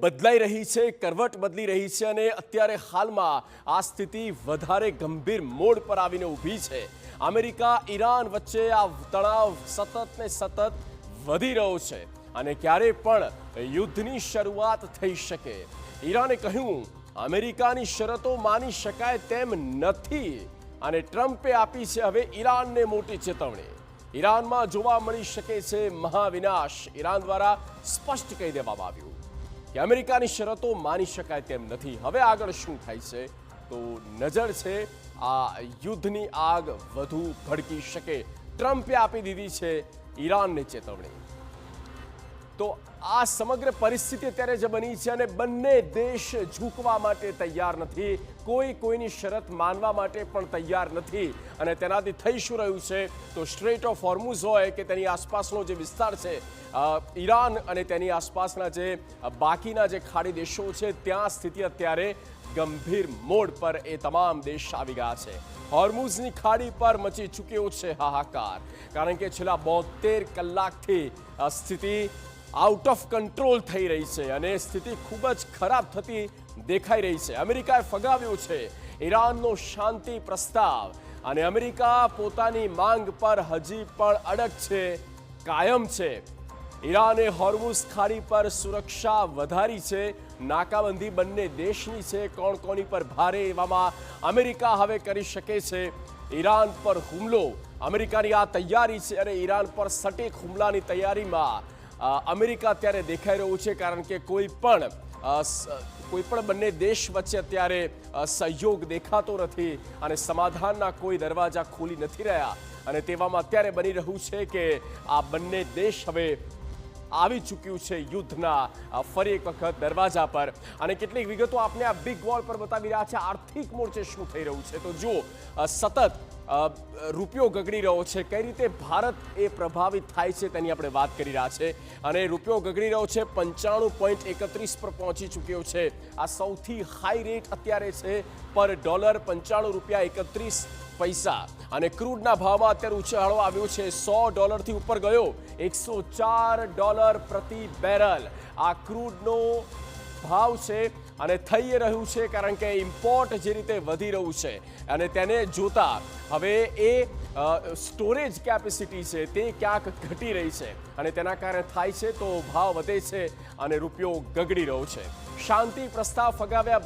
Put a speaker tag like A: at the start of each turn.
A: બદલાઈ રહી છે, કરવટ બદલી રહી છે અને અત્યારે હાલમાં આ સ્થિતિ વધારે ગંભીર મોડ પર આવીને ઊભી છે। અમેરિકા ઈરાન વચ્ચે આ તણાવ સતત ને સતત વધી રહ્યો છે અને ક્યારે પણ યુદ્ધની શરૂઆત થઈ શકે। ઈરાને કહ્યું અમેરિકાની શરતો માની શકાય તેમ નથી અને ટ્રમ્પે આપી છે હવે ઈરાનને મોટી ચેતવણી। ઈરાનમાં જોવા મળી શકે છે મહાવિનાશ। ઈરાન દ્વારા સ્પષ્ટ કહી દેવામાં આવ્યું કે અમેરિકાની શરતો માની શકાય તેમ નથી। હવે આગળ શું થાય છે તો નજર છે આ યુદ્ધની આગ વધુ ભડકી શકે। ટ્રમ્પે આપી દીધી છે ઈરાનને ચેતવણી। તો આ સમગ્ર પરિસ્થિતિ અત્યારે જે બની છે અને બંને દેશ ઝૂકવા માટે તૈયાર નથી, કોઈ કોઈની શરત માનવા માટે પણ તૈયાર નથી અને તેનાથી થઈ શું રહ્યું છે તો સ્ટ્રેટ ઓફ હોર્મુઝ હોય કે તેની આસપાસનો જે વિસ્તાર છે ઈરાન અને તેની આસપાસના જે બાકીના જે ખાડી દેશો છે ત્યાં સ્થિતિ અત્યારે ગંભીર મોડ પર એ તમામ દેશ આવી ગયા છે। હોર્મુઝની ખાડી પર મચી ચૂક્યો છે હાહાકાર, કારણ કે છેલ્લા 72 કલાકથી સ્થિતિ આઉટ ઓફ કંટ્રોલ થઈ રહી છે અને સ્થિતિ ખૂબ જ ખરાબ થતી દેખાઈ રહી છે। અમેરિકાએ ફગાવ્યો છે ઈરાનનો શાંતિ પ્રસ્તાવ અને અમેરિકા પોતાની માંગ પર હજી પણ અડગ છે, કાયમ છે। ઈરાને હોર્મુઝ ખાડી પર સુરક્ષા વધારી છે, નાકાબંધી બંને દેશની છે, કોણ કોની પર ભારે એવામાં અમેરિકા હવે કરી શકે છે ઈરાન પર હુમલો। અમેરિકાની આ તૈયારી છે અને ઈરાન પર સટીક હુમલાની તૈયારીમાં અમેરિકા અત્યારે દેખાઈ રહ્યું છે, કારણ કે કોઈ પણ બંને દેશ વચ્ચે અત્યારે સહયોગ દેખાતો નથી અને સમાધાનના કોઈ દરવાજા ખુલી નથી રહ્યા અને તેવામાં અત્યારે બની રહ્યું છે કે આ બંને દેશ હવે આવી ચૂક્યું છે યુદ્ધના ફરી એક વખત દરવાજા પર અને કેટલીક વિગતો આપણે આ બિગ વોલ પર બતાવી રહ્યા છે। આર્થિક મોરચે શું થઈ રહ્યું છે તો જો સતત રૂપિયો ગગડી રહ્યો છે, કઈ રીતે ભારત એ પ્રભાવિત થાય છે તેની આપણે વાત કરી રહ્યા છે અને રૂપિયો ગગડી રહ્યો છે 95.31 પર પહોંચી ચૂક્યો છે। આ સૌથી હાઈ રેટ અત્યારે છે પર ડોલર $95.31 અને ક્રૂડના ભાવમાં અત્યારે ઉછાળો આવ્યો છે, $100 ઉપર ગયો, $104 પ્રતિ બેરલ આ ક્રૂડનો ભાવ છે અને થઈ રહ્યું છે કારણ કે ઇમ્પોર્ટ જે રીતે વધી રહ્યું છે અને તેને જોતા હવે એ સ્ટોરેજ કેપેસિટી છે તે ક્યાંક ઘટી રહી છે અને તેના કારણે થાય છે તો ભાવ વધે છે અને રૂપિયો ગગડી રહ્યો છે। શાંતિ પ્રસ્તાવ ફગાવ્યા